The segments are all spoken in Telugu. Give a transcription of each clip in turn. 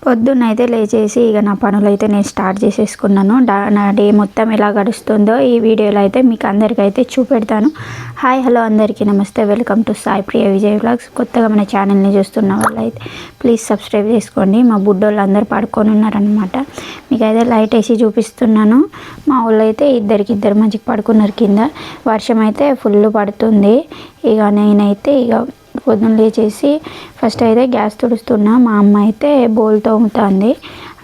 పొద్దున్నైతే లేచేసి ఇక నా పనులైతే నేను స్టార్ట్ చేసేసుకున్నాను. నా డే మొత్తం ఎలా గడుస్తుందో ఈ వీడియోలో అయితే మీకు అందరికైతే చూపెడతాను. హాయ్ హలో అందరికీ నమస్తే, welcome to Sai Priya Vijay vlogs. కొత్తగా మన ఛానల్ని చూస్తున్న వాళ్ళైతే ప్లీజ్ సబ్స్క్రైబ్ చేసుకోండి. మా బుడ్డోళ్ళు అందరూ పడుకొని ఉన్నారనమాట. మీకైతే లైట్ వేసి చూపిస్తున్నాను. మా వాళ్ళు అయితే ఇద్దరు మంచిగా పడుకున్నారు కింద. వర్షం అయితే ఫుల్ పడుతుంది. ఇక నేనైతే పొద్దున్న లేచేసి ఫస్ట్ అయితే గ్యాస్ తుడుస్తున్నా. మా అమ్మ అయితే బోల్ తోముతుంది.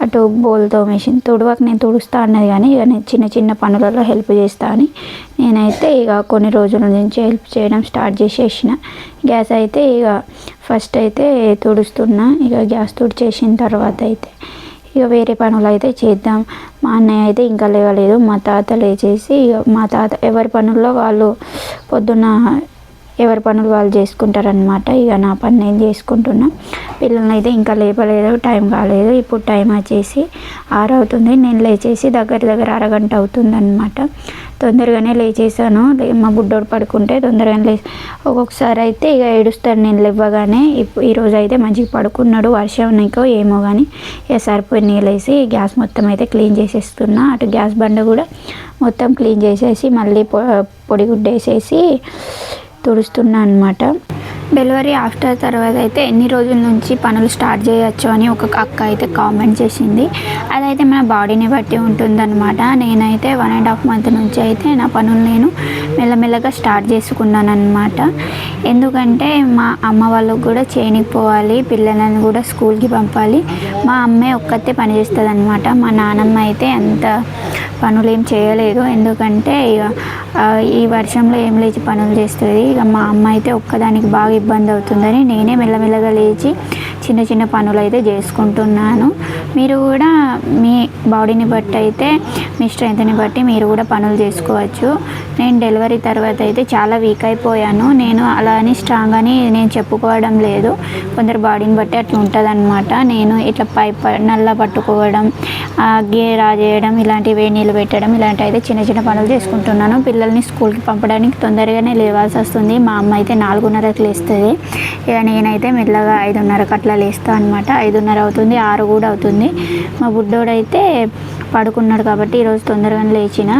అటు బోల్ తోమేసింది. తుడవక నేను తుడుస్తా అన్నది కానీ ఇక నేను చిన్న చిన్న పనులలో హెల్ప్ చేస్తా అని నేనైతే ఇక కొన్ని రోజుల నుంచి హెల్ప్ చేయడం స్టార్ట్ చేసేసిన. గ్యాస్ అయితే ఫస్ట్ అయితే తుడుస్తున్నా. ఇక గ్యాస్ తుడిచేసిన తర్వాత అయితే ఇక వేరే పనులు అయితే చేద్దాం. మా అన్నయ్య అయితే ఇంకా లేవలేదు. మా తాత లేచేసి మా తాత ఎవరి పనుల్లో వాళ్ళు పొద్దున్న ఎవరి పనులు వాళ్ళు చేసుకుంటారనమాట. ఇక నా పని నేను చేసుకుంటున్నా. పిల్లల్ని అయితే ఇంకా లేపలేదు, టైం కాలేదు. ఇప్పుడు టైం వచ్చేసి 6 అవుతుంది. నేను లేచేసి దగ్గర అరగంట అవుతుంది అనమాట. తొందరగానే లేచేసాను. మా బుడ్డోడు పడుకుంటే తొందరగానే లేచి ఒక్కొక్కసారి అయితే ఇక ఏడుస్తాడు నేను లేవగానే. ఈరోజు అయితే మంచిగా పడుకున్నాడు. వర్షం ఉన్నాకో ఏమో కానీ ఇక సరిపోయి నీళ్ళేసి గ్యాస్ మొత్తం అయితే క్లీన్ చేసేస్తున్నా. అటు గ్యాస్ బండ కూడా మొత్తం క్లీన్ చేసేసి మళ్ళీ పొడిగుడ్డ వేసేసి తుడుస్తున్నా అనమాట. డెలివరీ ఆఫ్టర్ తర్వాత అయితే ఎన్ని రోజుల నుంచి పనులు స్టార్ట్ చేయొచ్చు అని ఒక అక్క అయితే కామెంట్ చేసింది. అదైతే మన బాడీని బట్టి ఉంటుందన్నమాట. నేనైతే 1.5 month నుంచి అయితే నా పనులు నేను మెల్లమెల్లగా స్టార్ట్ చేసుకున్నాను అనమాట. ఎందుకంటే మా అమ్మ వాళ్ళకు కూడా చేయనికి పోవాలి, పిల్లలను కూడా స్కూల్కి పంపాలి. మా అమ్మే ఒక్కతే పని చేస్తుంది అనమాట. మా నాన్నమ్మ అయితే అంత పనులు ఏం చేయలేదు. ఎందుకంటే ఈ వర్షంలో ఏం లేచి పనులు చేస్తుంది. ఇక మా అమ్మ అయితే ఒక్కదానికి బాగా ఇబ్బంది అవుతుందని నేనే మెల్లమెల్లగా లేచి చిన్న చిన్న పనులు అయితే చేసుకుంటున్నాను. మీరు కూడా మీ బాడీని బట్టి అయితే మీ స్ట్రెంత్ని బట్టి మీరు కూడా పనులు చేసుకోవచ్చు. నేను డెలివరీ తర్వాత అయితే చాలా వీక్ అయిపోయాను. నేను అలా అని స్ట్రాంగ్ అని నేను చెప్పుకోవడం లేదు. కొందరు బాడీని బట్టి అట్లా ఉంటుంది అనమాట. నేను ఇట్లా నల్ల పట్టుకోవడం, రాజేయడం, ఇలాంటివి వేడి నీళ్ళు పెట్టడం, ఇలాంటివి అయితే చిన్న చిన్న పనులు చేసుకుంటున్నాను. పిల్లల్ని స్కూల్కి పంపడానికి తొందరగానే లేవాల్సి వస్తుంది. మా అమ్మ అయితే 4:30కి లేస్తుంది. ఇక నేనైతే మెల్లగా 5:30కి అట్లా లేస్తాను అనమాట. 5:30 అవుతుంది, 6 కూడా అవుతుంది. మా బుడ్డోడైతే పడుకున్నాడు కాబట్టి ఈరోజు తొందరగానే లేచిన.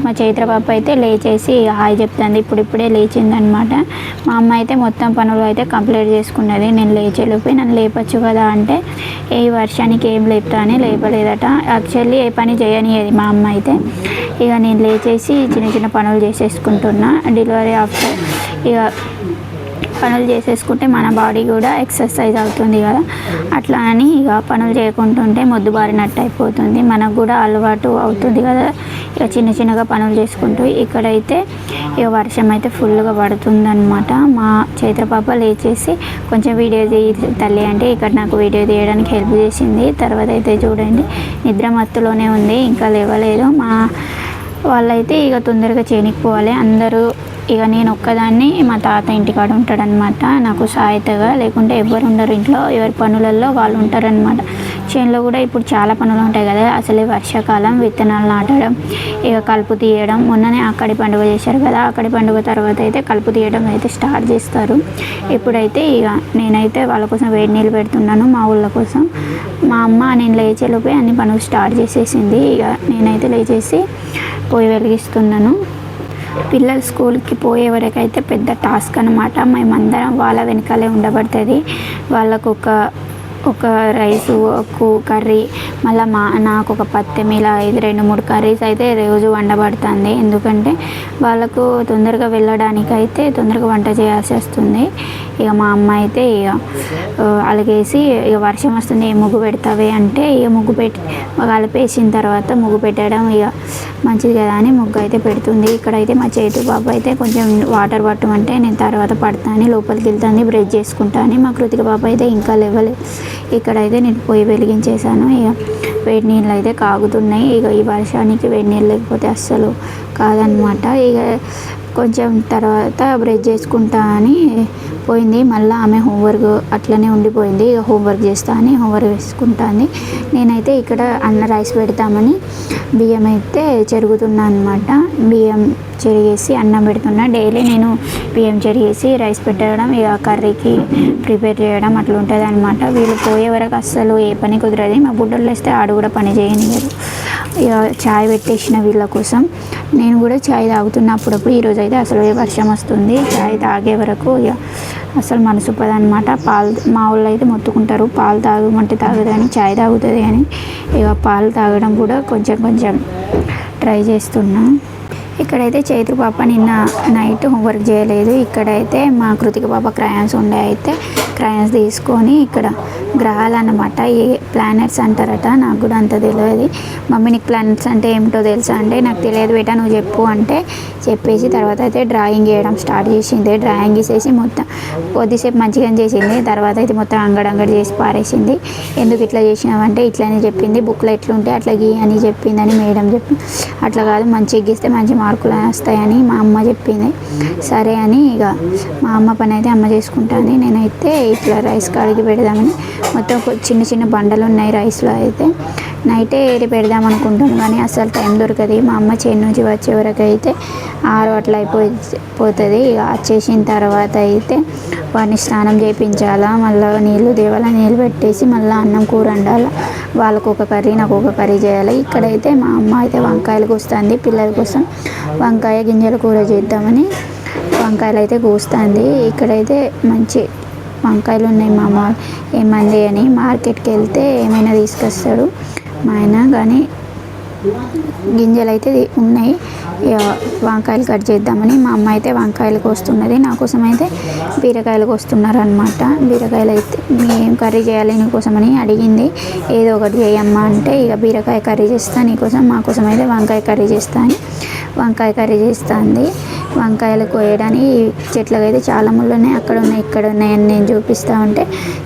మా చైత్ర పాప అయితే లేచేసి హాయ్ చెప్తుంది. ఇప్పుడే లేచిందనమాట. మా అమ్మ అయితే మొత్తం పనులు అయితే కంప్లీట్ చేసుకున్నది. నేను లేచేలోపే నన్ను లేపచ్చు కదా అంటే ఈ వర్షానికి ఏం లేపుతా అని లేపలేదట. యాక్చువల్లీ ఏ పని చేయనియది మా అమ్మ అయితే. ఇక నేను లేచేసి చిన్న చిన్న పనులు చేసేసుకుంటున్నా. డెలివరీ ఆఫ్టర్ ఇక పనులు చేసేసుకుంటే మన బాడీ కూడా ఎక్సర్సైజ్ అవుతుంది కదా. అట్లా అని ఇక పనులు చేయకుంటుంటే మొద్దుబారినట్టు అయిపోతుంది. మనకు కూడా అలవాటు అవుతుంది కదా. ఇక చిన్నగా పనులు చేసుకుంటూ ఇక్కడైతే ఇక వర్షం అయితే ఫుల్గా పడుతుంది అనమాట. మా చైత్ర పాప లేచేసి కొంచెం వీడియో తల్లి అంటే ఇక్కడ నాకు వీడియో తీయడానికి హెల్ప్ చేసింది. తర్వాత అయితే చూడండి నిద్ర మత్తులోనే ఉంది, ఇంకా లేవలేదు. మా వాళ్ళైతే ఇక తొందరగా చేయనిపోవాలి అందరూ. ఇక నేను ఒక్కదాన్ని మా తాత ఇంటికాడ ఉంటాడనమాట నాకు సాయతగా. లేకుంటే ఎవరు ఉండరు ఇంట్లో, ఎవరి పనులలో వాళ్ళు ఉంటారనమాట. చేనులో కూడా ఇప్పుడు చాలా పనులు ఉంటాయి కదా. అసలే వర్షాకాలం, విత్తనాలు నాటడం, ఇక కలుపు తీయడం. మొన్ననే అక్కడి పండుగ చేశారు కదా. అక్కడి పండుగ తర్వాత అయితే కలుపు తీయడం అయితే స్టార్ట్ చేస్తారు. ఇప్పుడైతే ఇక నేనైతే వాళ్ళ కోసం వేడి నీళ్ళు పెడుతున్నాను, మా ఊళ్ళ కోసం. మా అమ్మ నేను లేచేలోపే అన్ని పనులు స్టార్ట్ చేసేసింది. ఇక నేనైతే లేచేసి పొయ్యి వెలిగిస్తున్నాను. పిల్లలు స్కూల్కి పోయే వరకైతే పెద్ద టాస్క్ అనమాట. మేమందరం వాళ్ళ వెనకాలే ఉండబడుతుంది. వాళ్ళకు ఒక రైసు, కర్రీ, మళ్ళీ నాకు ఒక పత్తెం, ఇలా 2-3 కర్రీస్ అయితే రోజు వండబడుతుంది. ఎందుకంటే వాళ్ళకు తొందరగా వెళ్ళడానికైతే తొందరగా వంట చేయాల్సి వస్తుంది. ఇక మా అమ్మ అయితే ఇక అలిగేసి ఇక వర్షం వస్తుంది ముగ్గు పెడతావే అంటే ఇక ముగ్గు పెట్టి కలిపేసిన తర్వాత ముగ్గు పెట్టడం ఇక మంచిది కదా అని ముగ్గు అయితే పెడుతుంది. ఇక్కడైతే మా చేతు బాబు అయితే కొంచెం వాటర్ పట్టమంటే నేను తర్వాత పడతాను, లోపలికి వెళ్తాను, బ్రష్ చేసుకుంటాను. మా కృతిక బాబు అయితే ఇంకా లేవలేదు. ఇక్కడైతే నేను పొయ్యి వెలిగించేసాను. ఇక వేడి నీళ్ళు అయితే కాగుతున్నాయి. ఇక ఈ వర్షానికి వేడి నీళ్ళు లేకపోతే అస్సలు కాదనమాట. ఇక కొంచెం తర్వాత బ్రష్ చేసుకుంటా అని పోయింది. మళ్ళీ ఆమె హోంవర్క్ అట్లనే ఉండిపోయింది. ఇక హోంవర్క్ చేస్తా అని హోంవర్క్ వేసుకుంటాను. నేనైతే ఇక్కడ రైస్ పెడతామని బియ్యం అయితే చెరుగుతున్నా అనమాట. బియ్యం చెరిగేసి అన్నం పెడుతున్నా. డైలీ నేను బియ్యం చెరిగేసి రైస్ పెట్టడం, ఇక కర్రీకి ప్రిపేర్ చేయడం అట్లా ఉంటుంది అనమాట. వీళ్ళు పోయే వరకు అస్సలు ఏ పని కుదరదు. మా బుడ్డోళ్ళు వేస్తే ఆడు కూడా పని చేయనియరు. ఇక చాయ్ పెట్టేసిన వీళ్ళ కోసం. నేను కూడా చాయ్ తాగుతున్నా అప్పుడప్పుడు. ఈరోజు అయితే అసలు వర్షం వస్తుంది. చాయ్ తాగే వరకు ఇక అసలు మనసు పదనమాట. పాలు మా వాళ్ళు అయితే మొత్తుకుంటారు, పాలు తాగమంటే తాగదు కానీ చాయ్ తాగుతుంది అని. ఇక పాలు తాగడం కూడా కొంచెం కొంచెం ట్రై చేస్తున్నా. ఇక్కడైతే చైత్ర పాప నిన్న నైట్ హోంవర్క్ చేయలేదు. ఇక్కడైతే మా కృతిక పాప క్రయాన్స్ ఉండే, అయితే క్రయాన్స్ తీసుకొని ఇక్కడ గ్రహాలు అన్నమాట, ఏ ప్లానెట్స్ అంటారట. నాకు కూడా అంత తెలియదు. మమ్మీ నీకు ప్లానెట్స్ అంటే ఏమిటో తెలుసా అంటే, నాకు తెలియదు బేటా నువ్వు చెప్పు అంటే చెప్పేసి తర్వాత అయితే డ్రాయింగ్ వేయడం స్టార్ట్ చేసింది. డ్రాయింగ్ వేసేసి మొత్తం కొద్దిసేపు మంచిగా చేసింది. తర్వాత అయితే మొత్తం అంగడంగడి చేసి పారేసింది. ఎందుకు ఇట్లా చేసినావంటే ఇట్లనే చెప్పింది, బుక్లో ఎట్లుంటే అట్లా గీ అని చెప్పిందని మేడం చెప్పి. అట్లా కాదు, మంచిగా గీస్తే మంచి మార్కులు వస్తాయని మా అమ్మ చెప్పింది. సరే అని ఇక మా అమ్మ పని అయితే అమ్మ చేసుకుంటుంది. నేనైతే ఇట్లా రైస్ కడిగి పెడదామని మొత్తం చిన్న చిన్న బండలు ఉన్నాయి రైస్లో. అయితే నైటే ఏరి పెడదాం అనుకుంటాను కానీ అసలు టైం దొరకదు. మా అమ్మ చేను నుంచి వచ్చే వరకు అయితే 6 అట్లా పోతుంది. ఇక వచ్చేసిన తర్వాత అయితే వాడిని స్నానం చేయించాలా, మళ్ళీ నీళ్ళు దేవాలా, నీళ్ళు పెట్టేసి మళ్ళీ అన్నం కూర వండాలి. వాళ్ళకు ఒక కర్రీ నాకు ఒక కర్రీ చేయాలి. ఇక్కడైతే మా అమ్మ అయితే వంకాయలు కోస్తుంది పిల్లల కోసం. వంకాయ గింజల కూర చేద్దామని వంకాయలు అయితే కోస్తుంది. ఇక్కడైతే మంచి వంకాయలు ఉన్నాయి. మా అమ్మ ఏమంది అని మార్కెట్కి వెళ్తే ఏమైనా తీసుకొస్తాడు మా ఆయన, కానీ గింజలు అయితే ఉన్నాయి. వంకాయలు కట్ చేద్దామని మా అమ్మ అయితే వంకాయలు కోస్తున్నది. నా కోసం అయితే బీరకాయలు కోస్తున్నారు అనమాట. బీరకాయలు అయితే ఏం కర్రీ చేయాలి నీకోసమని అడిగింది. ఏదో ఒకటి చేయమ్మా అంటే ఇక బీరకాయ కర్రీ చేస్తాను నీకోసం, మా కోసం అయితే వంకాయ కర్రీ చేస్తాను. వంకాయ కర్రీ చేస్తుంది. వంకాయలు కోయడానికి చెట్లకు అయితే చాలా ముళ్ళు ఉన్నాయి, అక్కడ ఉన్నాయి ఇక్కడ ఉన్నాయని నేను చూపిస్తూ ఉంటే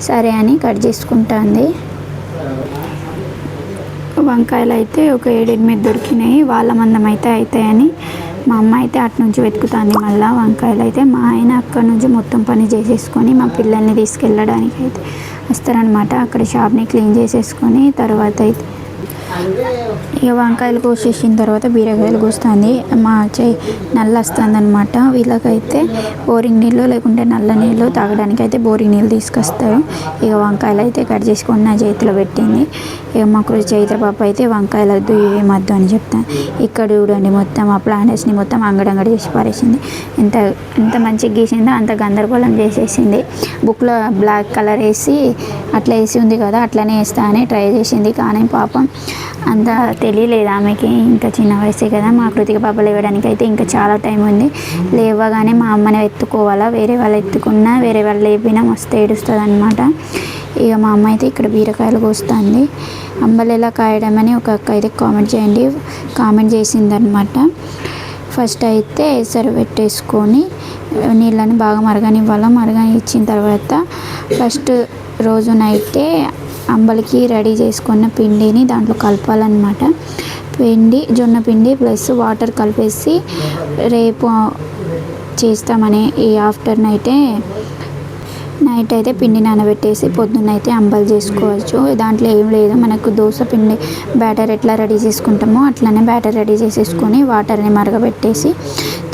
సరే అని కట్ చేసుకుంటుంది. వంకాయలు అయితే ఒక 7-8 దొరికినాయి. వాళ్ళ మందం అయితే అవుతాయని మా అమ్మ అయితే అటు నుంచి వెతుకుతుంది. మళ్ళీ వంకాయలు అయితే మా ఆయన అక్కడ నుంచి మొత్తం పని చేసేసుకొని మా పిల్లల్ని తీసుకెళ్ళడానికి అయితే వస్తారనమాట. అక్కడ షాప్ని క్లీన్ చేసేసుకొని తర్వాత అయితే ఇక వంకాయలు కోసేసిన తర్వాత బీరకాయలు కోస్తుంది. మా చెయ్యి నల్ల వస్తుంది అనమాట. వీళ్ళకైతే బోరింగ్ నీళ్ళు లేకుంటే నల్ల నీళ్ళు తాగడానికి అయితే బోరింగ్ నీళ్ళు తీసుకొస్తారు. ఇక వంకాయలు అయితే కట్ చేసుకొని నా చేతిలో పెట్టింది. ఇక మాకు చైత్ర పాప అయితే వంకాయలు వద్దు ఏమద్దు అని చెప్తాను. ఇక్కడ చూడండి మొత్తం ఆ ప్లాంటర్స్ని మొత్తం అంగడంగడి చేసి పారేసింది. ఎంత మంచిగా గీసిందో అంత గందరగోళం చేసేసింది. బుక్లో బ్లాక్ కలర్ వేసి అట్లా వేసి ఉంది కదా అట్లనే వేస్తా అని ట్రై చేసింది. కానీ పాపం అంత తెలియలేదు ఆమెకి, ఇంకా చిన్న వయసే కదా. మా కృతిక పాప లేవడానికి అయితే ఇంకా చాలా టైం ఉంది. లేవగానే మా అమ్మని ఎత్తుకోవాలా, వేరే వాళ్ళు ఎత్తుకున్నా వేరే వాళ్ళు లేపినా మస్తు ఏడుస్తుంది అనమాట. ఇక మా అమ్మ అయితే ఇక్కడ బీరకాయలు కోస్తుంది. అంబలు ఎలా కాయడం అని ఒక అక్క అయితే కామెంట్ చేసిందనమాట. ఫస్ట్ అయితే ఎసరు పెట్టేసుకొని నీళ్ళని బాగా మరగనిచ్చిన తర్వాత ఫస్ట్ రోజు నైటే అంబలికి రెడీ చేసుకున్న పిండిని దాంట్లో కలపాలన్నమాట. జొన్న పిండి ప్లస్ వాటర్ కలిపేసి రేపు చేస్తామని ఈ ఆఫ్టర్ నైట్ అయితే పిండి నానబెట్టేసి పొద్దున్న అయితే అంబలు చేసుకోవచ్చు. దాంట్లో ఏం లేదు, మనకు దోశ పిండి బ్యాటర్ ఎట్లా రెడీ చేసుకుంటామో అట్లనే బ్యాటర్ రెడీ చేసేసుకొని వాటర్ని మరగబెట్టేసి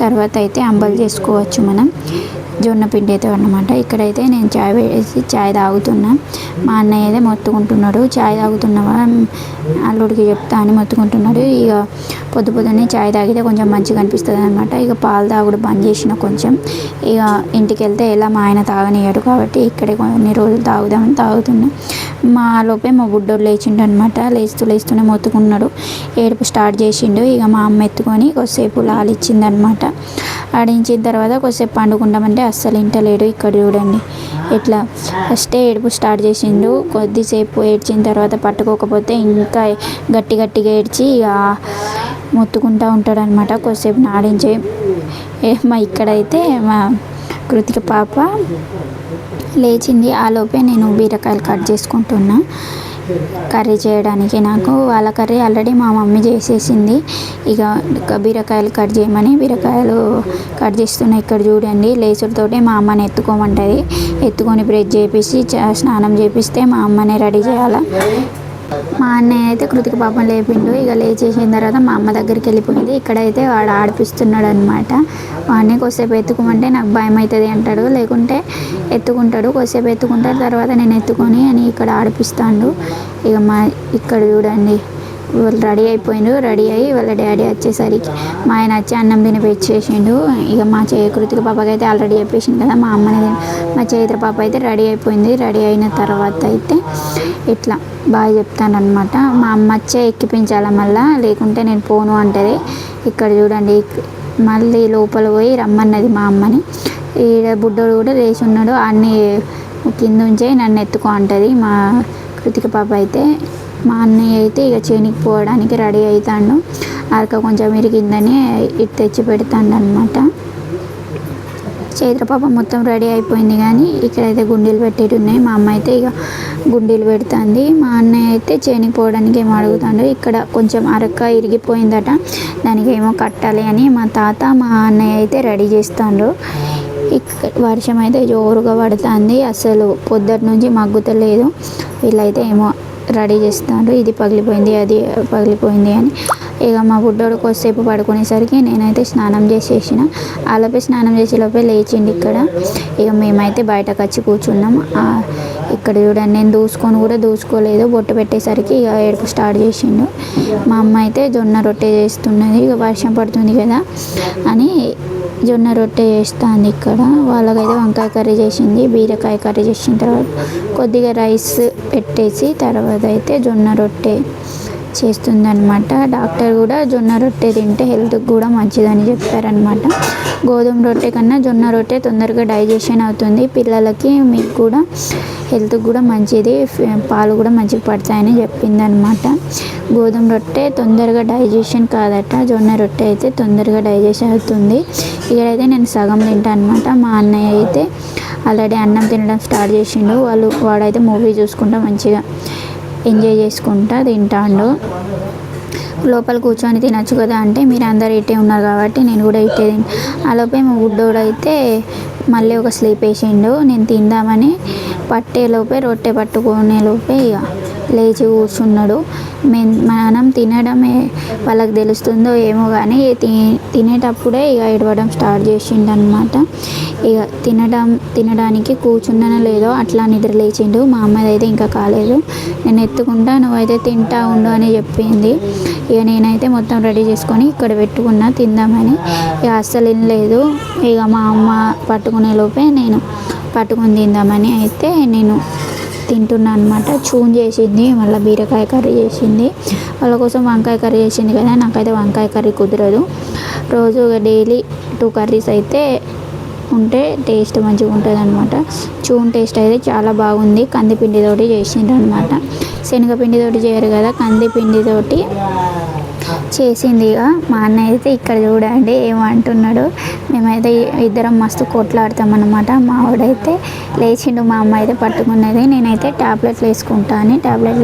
తర్వాత అయితే అంబలు చేసుకోవచ్చు మనం. జొన్న పిండి అయితే అన్నమాట. ఇక్కడైతే నేను చాయ్ తాగుతున్నా. మా అన్నయ్య అయితే మొత్తుకుంటున్నాడు, చాయ్ తాగుతున్నావా అల్లుడికి చెప్తా అని మొత్తుకుంటున్నాడు. ఇక పొద్దున్నే చాయ్ తాగితే కొంచెం మంచిగా అనిపిస్తుంది అనమాట. ఇక పాలు తాగుడు బంద్ చేసిన కొంచెం. ఇక ఇంటికి వెళ్తే ఎలా మా ఆయన తాగనియ్యాడు కాబట్టి ఇక్కడే కొన్ని రోజులు తాగుదామని తాగుతున్నా. మా లోపే మా బుడ్డోడు లేచిండు అనమాట. లేస్తూనే మొత్తుకున్నాడు, ఏడుపు స్టార్ట్ చేసిండు. ఇక మా అమ్మ ఎత్తుకొని కొద్దిసేపు లాలిచ్చిందనమాట. ఆడించిన తర్వాత కొద్దిసేపు పండుకుంటామంటే అస్సలు ఇంటలేడు. ఇక్కడ చూడండి ఎట్లా ఫస్టే ఏడుపు స్టార్ట్ చేసిండు. కొద్దిసేపు ఏడ్చిన తర్వాత పట్టుకోకపోతే ఇంకా గట్టిగా ఏడ్చి ఇక మొత్తుకుంటూ ఉంటాడు అనమాట. కొద్దిసేపు నాడించే ఇక్కడైతే మా కృతిక పాప లేచింది. ఆ లోపే నేను బీరకాయలు కట్ చేసుకుంటున్నా. కర్రీ చేయడానికి. నాకు వాళ్ళ కర్రీ ఆల్రెడీ మా మమ్మీ చేసేసింది. ఇక బీరకాయలు కట్ చేయమని బీరకాయలు కట్ చేస్తున్నా. ఇక్కడ చూడండి, లేచుడితోటి మా అమ్మని ఎత్తుకోమంటుంది. ఎత్తుకొని బ్రష్ చేపించి స్నానం చేపిస్తే మా అమ్మనే రెడీ చేయాలి. మా అన్నయ్య అయితే కృతిక పాపం లేపిండు. ఇక లేచేసిన తర్వాత మా అమ్మ దగ్గరికి వెళ్ళిపోయింది. ఇక్కడైతే వాడు ఆడిపిస్తున్నాడు అనమాట. వాడిని కొద్దిసేపు ఎత్తుకోమంటే నాకు భయం అవుతుంది అంటాడు, లేకుంటే ఎత్తుకుంటాడు. కొద్దిసేపు ఎత్తుకుంటాడు, తర్వాత నేను ఎత్తుకొని అని ఇక్కడ ఆడిపిస్తాడు. ఇక్కడ చూడండి, వాళ్ళు రెడీ అయిపోయిండు. రెడీ అయ్యి వాళ్ళ డాడీ వచ్చేసరికి మా ఆయన వచ్చి అన్నం తినిపించేసిండు. ఇక మా కృతిక పాపకి అయితే ఆల్రెడీ చెప్పేసింది కదా, మా అమ్మని మా చైత్ర పాప అయితే రెడీ అయిపోయింది. రెడీ అయిన తర్వాత అయితే ఇట్లా బాగా చెప్తానమాట. మా అమ్మ వచ్చే ఎక్కిపించాలి మళ్ళీ, లేకుంటే నేను పోను అంటది. ఇక్కడ చూడండి, మళ్ళీ లోపల పోయి రమ్మన్నది మా అమ్మని. ఈడ బుడ్డోడు కూడా లేచి ఉన్నాడు, అన్నీ కింద ఉంచే నన్ను ఎత్తుకో అంటది మా కృతిక పాప అయితే. మా అన్నయ్య అయితే ఇక చేనికి పోవడానికి రెడీ అవుతాడు. అరక కొంచెం ఇరిగిందని ఇటు తెచ్చి పెడతాడు అనమాట. చైత్ర పాప మొత్తం రెడీ అయిపోయింది, కానీ ఇక్కడైతే గుండీలు పెట్టేటి ఉన్నాయి. మా అమ్మ అయితే ఇక గుండీలు పెడుతుంది. మా అన్నయ్య అయితే చేనికి పోవడానికి ఏమో అడుగుతాడు. ఇక్కడ కొంచెం అరక ఇరిగిపోయిందట, దానికి ఏమో కట్టాలి అని మా తాత మా అన్నయ్య అయితే రెడీ చేస్తాడు. ఇక్కడ వర్షం అయితే జోరుగా పడుతుంది, అసలు పొద్దుటి నుంచి మగ్గుతలేదు. వీళ్ళైతే ఏమో రెడీ చేస్తాడు, ఇది పగిలిపోయింది అది పగిలిపోయింది అని. ఇక మా బుడ్డోడు కొద్దిసేపు పడుకునేసరికి నేనైతే స్నానం చేసేసిన. ఆలోపే స్నానం చేసేలోపే లేచిండి. ఇక్కడ ఇక మేమైతే బయటకు వచ్చి కూర్చున్నాం. ఇక్కడ చూడండి, నేను దూసుకోలేదు. బొట్టు పెట్టేసరికి ఇక ఏడుపు స్టార్ట్ చేసిండు. మా అమ్మ అయితే జొన్న రొట్టె చేస్తున్నది. ఇక వర్షం పడుతుంది కదా అని జొన్న రొట్టె చేస్తుంది. ఇక్కడ వాళ్ళకైతే వంకాయ కర్రీ చేసింది, బీరకాయ కర్రీ చేసిన తర్వాత కొద్దిగా రైస్ పెట్టేసి తర్వాత అయితే జొన్న రొట్టె చేస్తుందన్నమాట. డాక్టర్ కూడా జొన్న రొట్టె తింటే హెల్త్కి కూడా మంచిదని చెప్పారనమాట. గోధుమ రొట్టె కన్నా జొన్న రొట్టె తొందరగా డైజెషన్ అవుతుంది, పిల్లలకి మీకు కూడా హెల్త్కి కూడా మంచిది, పాలు కూడా మంచిగా పడతాయని చెప్పిందనమాట. గోధుమ రొట్టె తొందరగా డైజెషన్ కాదట, జొన్న రొట్టె అయితే తొందరగా డైజెషన్ అవుతుంది. ఇక్కడైతే నేను సగం తింటాను అనమాట. మా అన్నయ్య అయితే ఆల్రెడీ అన్నం తినడం స్టార్ట్ చేసిండు. వాడైతే మూవీ చూసుకుంటా మంచిగా ఎంజాయ్ చేసుకుంటా తింటాడు. లోపల కూర్చొని తినచ్చు కదా అంటే మీరు అందరు ఇట్టే ఉన్నారు కాబట్టి నేను కూడా ఇట్టే ఆలోపే మా బుడ్డోడు అయితే మళ్ళీ ఒక స్లీప్ వేసిండు. నేను తిందామని పట్టేలోపే రొట్టె పట్టుకునే లోపే ఇక లేచి కూర్చున్నాడు. మనం తినడమే వాళ్ళకి తెలుస్తుందో ఏమో కానీ తినేటప్పుడే ఇక ఏడవడం స్టార్ట్ చేసిండు అనమాట. ఇక తినడానికి కూర్చున్నానో లేదో అట్లా నిద్ర లేచిండు. మా అమ్మది అయితే ఇంకా కాలేదు. నేను ఎత్తుకుంటా, నువ్వైతే తింటా ఉండు అని చెప్పింది. ఇక నేనైతే మొత్తం రెడీ చేసుకొని ఇక్కడ పెట్టుకున్నా తిందామని. ఇక అస్సలు వినలేదు. ఇక మా అమ్మ పట్టుకునే లోపే నేను పట్టుకొని తిందామని అయితే నేను తింటున్నా అనమాట. చూన్ చేసింది, మళ్ళీ బీరకాయ కర్రీ చేసింది. వాళ్ళ కోసం వంకాయ కర్రీ చేసింది కదా, నాకైతే వంకాయ కర్రీ కుదరదు. రోజు డైలీ 2 కర్రీస్ అయితే ఉంటే టేస్ట్ మంచిగా ఉంటుంది అనమాట. చూన్ టేస్ట్ అయితే చాలా బాగుంది. కందిపిండితోటి చేసిండ్రు అనమాట, శనగపిండితోటి చేయరు కదా, కందిపిండితోటి చేసింది. ఇక మా అన్నయ్య అయితే ఇక్కడ చూడండి ఏమంటున్నాడు. మేమైతే ఇద్దరం మస్తు కొట్లాడతామన్నమాట. మా వాడైతే లేచిండు, మా అమ్మ అయితే పట్టుకున్నది. నేనైతే ట్యాబ్లెట్లు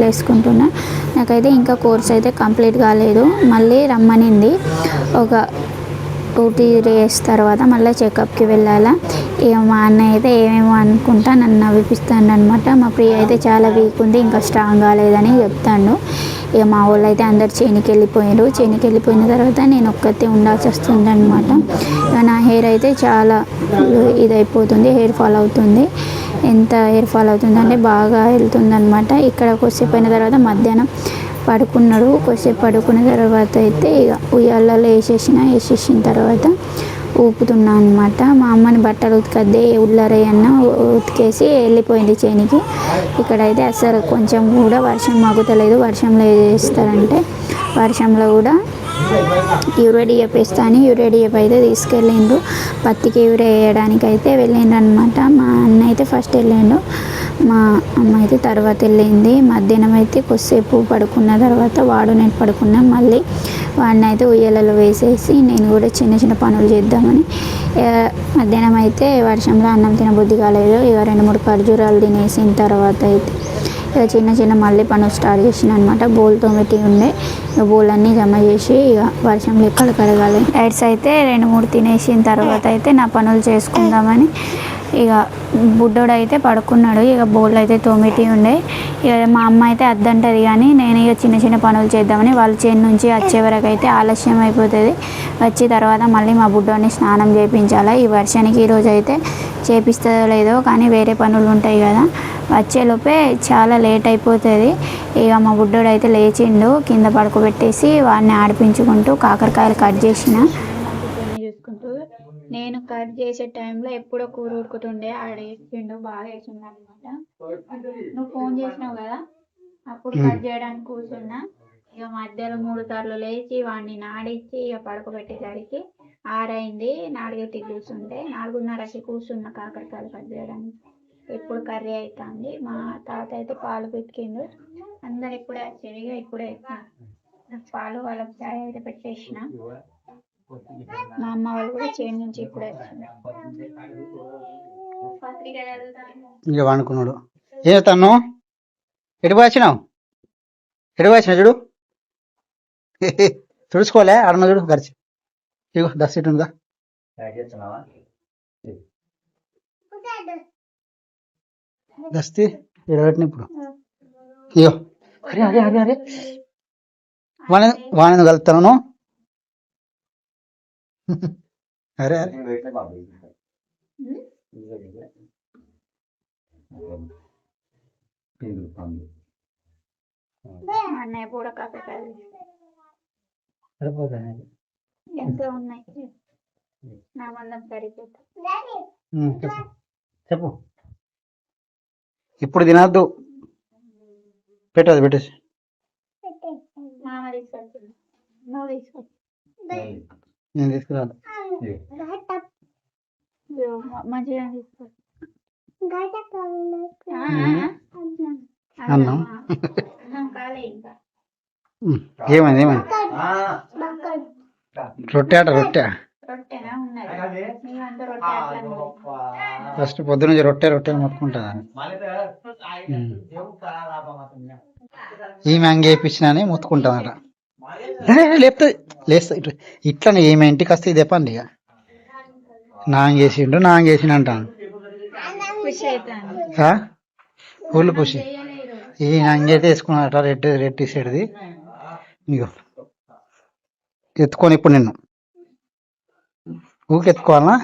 వేసుకుంటున్నా. నాకైతే ఇంకా కోర్స్ అయితే కంప్లీట్ కాలేదు. మళ్ళీ రమ్మనింది. ఒక 2-3 days తర్వాత మళ్ళీ చెకప్కి వెళ్ళాలా. ఇక మా అన్నయ్య అయితే ఏమేమో అనుకుంటా నన్ను నవ్విపిస్తాడు అనమాట. మా ప్రియ అయితే చాలా వీక్ ఉంది, ఇంకా స్ట్రాంగ్ కాలేదని చెప్తాను. ఇక మా వాళ్ళు అయితే అందరు చేనికి వెళ్ళిపోయిన తర్వాత నేను ఒక్కతే ఉండాల్సి వస్తుంది అనమాట. ఇక నా హెయిర్ అయితే చాలా ఇదైపోతుంది, హెయిర్ ఫాల్ అవుతుంది. ఎంత హెయిర్ ఫాల్ అవుతుందంటే బాగా వెళ్తుంది అనమాట. ఇక్కడ కొద్దిసేపు అయిన తర్వాత మధ్యాహ్నం పడుకున్నాడు. కొద్దిసేపు పడుకున్న తర్వాత అయితే ఇక ఉయ్యాలలో వేసేసిన తర్వాత ఊపుతున్నా అనమాట. మా అమ్మని బట్టలు ఉతికద్దే ఉల్లరయ్యన్న ఉతికేసి వెళ్ళిపోయింది చేనికి. ఇక్కడైతే అసలు కొంచెం కూడా వర్షం మగ్గుతలేదు. వర్షంలో ఏం చేస్తారంటే వర్షంలో కూడా యూరియా అయితే తీసుకెళ్ళిండు. పత్తికి యూరియా వేయడానికి అయితే వెళ్ళిండు అనమాట. మా అన్న అయితే ఫస్ట్ వెళ్ళిండు, మా అమ్మ అయితే తర్వాత వెళ్ళింది. మధ్యాహ్నం అయితే కొద్దిసేపు పడుకున్న తర్వాత నేను పడుకున్నాం. మళ్ళీ వాడిని అయితే ఉయ్యాలలో వేసేసి నేను కూడా చిన్న చిన్న పనులు చేద్దామని మధ్యాహ్నం అయితే వర్షంలో అన్నం తినబుద్ధి కాలేదు. ఇక 2-3 ఖర్జూరాలు తినేసిన తర్వాత అయితే ఇక చిన్న చిన్న మళ్ళీ పనులు స్టార్ట్ చేసిన అనమాట. బోల్ తోమిటి ఉండే, ఇక బోల్ అన్నీ జమ చేసి ఇక వర్షంలో ఎక్కడ కడగాలి. లైట్స్ అయితే 2-3 తినేసిన తర్వాత అయితే నా పనులు చేసుకుందామని ఇక బుడ్డోడు అయితే పడుకున్నాడు. ఇక బోల్ అయితే తోమిటి ఉండే. ఇక మా అమ్మ అయితే అద్దంటది, కానీ నేను ఇక చిన్న చిన్న పనులు చేద్దామని వాళ్ళ చేను నుంచి వచ్చే వరకు అయితే ఆలస్యం అయిపోతుంది. వచ్చి తర్వాత మళ్ళీ మా బుడ్డోని స్నానం చేయించాలి. ఈ వర్షానికి ఈరోజు అయితే చేపిస్తుందో లేదో, కానీ వేరే పనులు ఉంటాయి కదా, వచ్చేలోపే చాలా లేట్ అయిపోతుంది. ఇక మా బుడ్డోడు అయితే లేచిండు, కింద పడుకోబెట్టేసి వాడిని ఆడిపించుకుంటూ కాకరకాయలు కట్ చేసిన. చూసుకుంటూ నేను కట్ చేసే టైంలో ఎప్పుడో కూర ఉడుకుతుండే, ఆడ వేసిండు, బాగా వేసిండు అనమాట. నువ్వు ఫోన్ చేసినావు కదా, అప్పుడు కట్ చేయడానికి కూర్చున్నా. ఇక మధ్యలో 3 సార్లు లేచి వాడిని నాడిచ్చి ఇక పడుకోబెట్టేసరికి 6 అయింది. 4కి కూర్చుంటే 4:30కి కూర్చున్న కాకరకాయలు కట్ చేయడానికి. ఇప్పుడు కర్రీ అవుతుంది. మా తాత అయితే పాలు పెట్టిండు. అందరు ఇప్పుడే వచ్చారు. ఇక ఇప్పుడే పాలు వాళ్ళకి చాయ్ అయితే పెట్టేసిన. మా అమ్మ వాళ్ళు కూడా చేను నుంచి ఇప్పుడే వచ్చింది. ఇక వండుకున్నాడు. ఏ తను ఎటు వచ్చినావు, ఎటు వచ్చినా చూడు, తుడుచుకోలే అడమ చూడు గరిచి. ఇగో దస్సీట్ ఉందా, దస్తీ ఎడబెట్టిన ఇప్పుడు. ఇగో అరే అరే అరే అరే వాణి కలుపుతాను. అరే అరే అన్నయ్య కూడా కాకరకాయలు సరిపోతాయి. ఎంతో ఉన్నాయి, నా మందం సరిపోతుంది. చెప్పు, ఇప్పుడు తినద్దు, పెట్టదు పెట్టేసి. మామ తీసుకొచ్చింది, నువ్వు తీసుకొచ్చి నేను తీసుకురాను. మంచిగా తీసుకొచ్చి అన్నం కాలే ఇంకా. ఏమైంది ఏమైంది? రొట్టె అట రొట్టె. రొట్టెనా ఉన్నది, నీవంతా రొట్టె అట్లా. ఫస్ట్ పొద్దు నుంచి రొట్టె రొట్టె మొత్తుకుంటా. ఈమె అంగేపించినని మొత్తుకుంటాదట. లేపుతుంది, లేస్తా ఇట్లా ఇట్లా. ఈమె ఇంటికి వస్తే ఇదే పండి. ఇక నాంగేసిండు నాంగేసిండు అంటాను. Full pussy. ఈ నంగైతే వేసుకున్నారట రెడ్ రెడ్ టీషర్ట్ది. ఇగో ఎత్తుకొని ఇప్పుడు నిన్ను ఊరికి ఎత్తుకోవాలనా?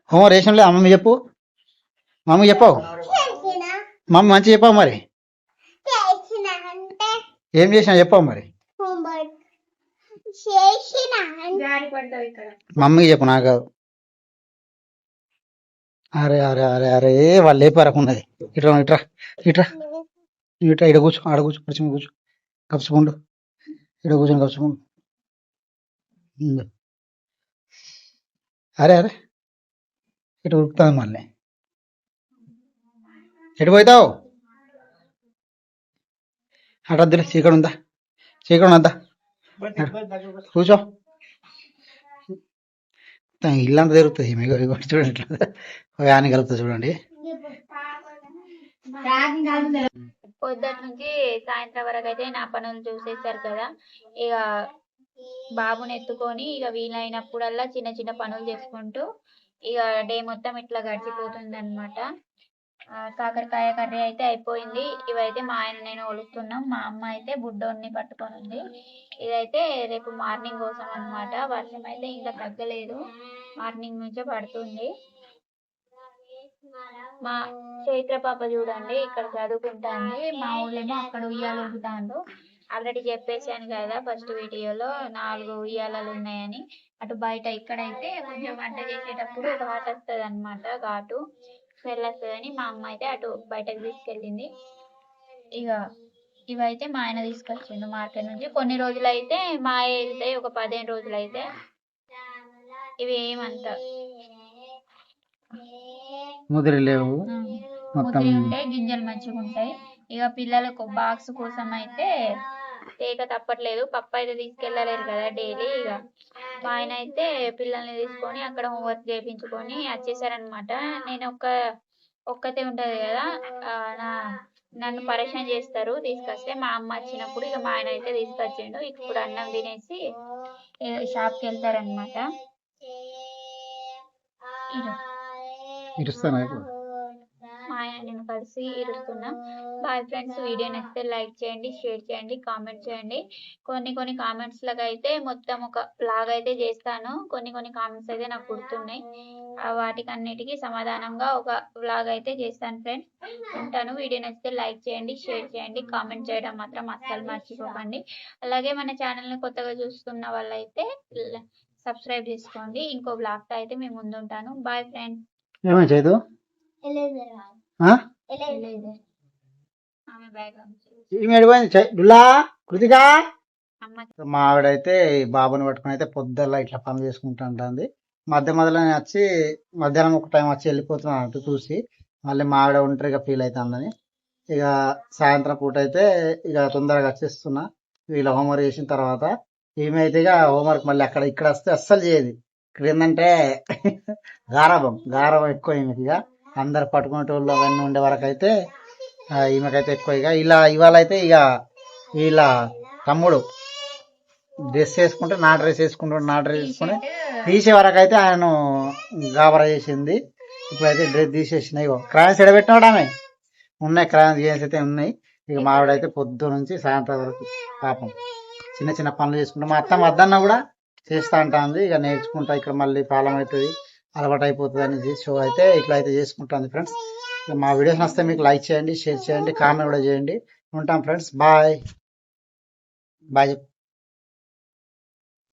హోంవర్క్ రేషన్లే అమ్మమ్మ చెప్పు, మమ్మీ చెప్పావు, మమ్మీ మంచిగా చెప్పావు. మరి ఏం చేసినా చెప్పావు మరి, మమ్మీకి చెప్పు, నాకు కాదు. అరే అరే అరే అరే వాళ్ళు లేపారకున్నది. ఇట్రా ఇట్రా ఇట్రా ఇట్రా, ఇడ కూర్చో, ఆడ కూర్చో, పరిచయం కూర్చో, కలుసుకుండు, ఇడ కూర్చొని కలుసుకుండు. అరే అరే ఇటు ఉరుకుతుంది మళ్ళీ. ఎటు పోతావు? అటద్దులే, చీకటి ఉందా, చీకటి ఉందా, కూర్చో. ఇల్లంతా తిరుగుతుంది. మీకు చూడండి ఇట్లా వ్యాన్ కలుపుతుంది చూడండి. పొద్దుటి నుంచి సాయంత్రం వరకు అయితే నా పనులు చూసేసారు కదా. ఇక బాబుని ఎత్తుకొని ఇక వీలైనప్పుడల్లా చిన్న చిన్న పనులు చేసుకుంటూ ఇక డే మొత్తం ఇట్లా గడిచిపోతుంది అనమాట. కాకరకాయ కర్రీ అయితే అయిపోయింది. ఇవైతే మా ఆయన నేను ఒలుస్తున్నాం. మా అమ్మ అయితే బుడ్డోన్ని పట్టుకొని ఉంది. ఇదైతే రేపు మార్నింగ్ కోసం అనమాట. వర్షం అయితే ఇంకా తగ్గలేదు, మార్నింగ్ నుంచే పడుతుంది. మా చైత్ర పాప చూడండి ఇక్కడ చదువుకుంటాంది. మా ఊళ్ళేమో అక్కడ ఉయ్యాలు ఊగుతాండు. ఆల్రెడీ చెప్పేసాను కదా ఫస్ట్ వీడియోలో 4 ఉయ్యాలలు ఉన్నాయని. అటు బయట ఇక్కడైతే కొంచెం వంట చేసేటప్పుడు ఘాట్ వస్తుంది అనమాట, ఘాటు స్మెల్ వస్తుందని మా అమ్మ అయితే అటు బయటకు తీసుకెళ్ళింది. ఇక ఇవైతే మా ఆయన తీసుకొచ్చిండు మార్కెట్ నుంచి. కొన్ని రోజులు అయితే మా వెళ్తాయి, ఒక 15 రోజులు అయితే. ఇవి ఏమంత ముదిరి లేవు, ముదిరి ఉంటాయి, గింజలు మంచిగా ఉంటాయి. ఇక పిల్లలకు బాక్స్ కోసం అయితే తేక తప్పట్లేదు. పప్పు అయితే తీసుకెళ్ళలేరు కదా డైలీ. ఇక మా ఆయన అయితే పిల్లల్ని తీసుకొని అక్కడ హోంవర్క్ చేయించుకొని వచ్చేసారనమాట. నేను ఒక్కతే ఉంటది కదా, నా నన్ను పరేషాన్ చేస్తారు తీసుకొస్తే. మా అమ్మ వచ్చినప్పుడు ఇక మా ఆయన అయితే తీసుకొచ్చిండు. ఇప్పుడు అన్నం తినేసి షాప్కి వెళ్తారనమాట. ఇరుస్తాను మా ఆయన నేను కలిసి ఇరుస్తున్నాం. బాయ్ ఫ్రెండ్స్, వీడియో నచ్చితే లైక్ చేయండి, షేర్ చేయండి, కామెంట్ చేయండి. కొన్ని కామెంట్స్లకు అయితే మొత్తం ఒక బ్లాగ్ అయితే చేస్తాను. కొన్ని కామెంట్స్ అయితే నాకు గుర్తున్నాయి. వాటికి అన్నిటికీ సమాధానంగా ఒక బ్లాగ్ అయితే చేస్తాను ఫ్రెండ్స్. ఉంటాను. వీడియో నచ్చితే లైక్ చేయండి, షేర్ చేయండి, కామెంట్ చేయడం మాత్రం అస్సలు మర్చిపోకండి. అలాగే మన ఛానల్ని కొత్తగా చూస్తున్న వాళ్ళైతే సబ్స్క్రైబ్ చేసుకోండి. ఇంకో బ్లాగ్తో అయితే మేము ముందుంటాను. Bye friends. ఏమై చేయదు ఆమె బ్యాగ్ డుల్లా కృతికా అమ్మ మా ఆవిడైతే ఈ బాబుని పట్టుకుని అయితే పొద్దుల్లా ఇట్లా పనులు చేసుకుంటూ ఉంటుంది. మధ్యలోనే వచ్చి మధ్యాహ్నం ఒక టైం వచ్చి వెళ్ళిపోతున్నాను అటు చూసి మళ్ళీ మా ఆవిడ ఒంటరిగా ఫీల్ అవుతుందని ఇక సాయంత్రం పూట అయితే ఇక తొందరగా వచ్చేస్తున్నా. వీళ్ళ హోంవర్క్ చేసిన తర్వాత ఈమె అయితే ఇక హోంవర్క్ మళ్ళీ అక్కడ ఇక్కడ వస్తే అస్సలు చేయదు. ఇక్కడ ఏంటంటే గారాబం ఎక్కువ ఈమెకి. ఇక అందరు పట్టుకునేటోళ్ళు అవన్నీ ఉండే వరకు అయితే ఈమెకైతే ఎక్కువ. ఇక ఇవాళ అయితే ఇక వీళ్ళ తమ్ముడు డ్రెస్ వేసుకుంటే నా డ్రెస్ వేసుకుని తీసే వరకు అయితే ఆయన గాబరా చేసింది. ఇప్పుడైతే డ్రెస్ తీసేసిన. ఇగో క్రాన్స్ ఎడబెట్టినాడు ఆమె ఉన్నాయి. క్రాన్స్ గేమ్స్ అయితే ఉన్నాయి. ఇక మావిడైతే పొద్దు నుంచి సాయంత్రం వరకు పాపం చిన్న పనులు చేసుకుంటా. మా అద్దన్న కూడా చేస్తా ఉంటుంది. ఇక నేర్చుకుంటా. ఇక్కడ మళ్ళీ ప్రాబ్లం అవుతుంది, అలవాటు అయిపోతుంది అని షో అయితే ఇట్లా అయితే చేసుకుంటుంది ఫ్రెండ్స్. మా వీడియోస్ వస్తే మీకు లైక్ చేయండి, షేర్ చేయండి, కామెంట్ కూడా చేయండి. ఉంటాం ఫ్రెండ్స్. Bye bye.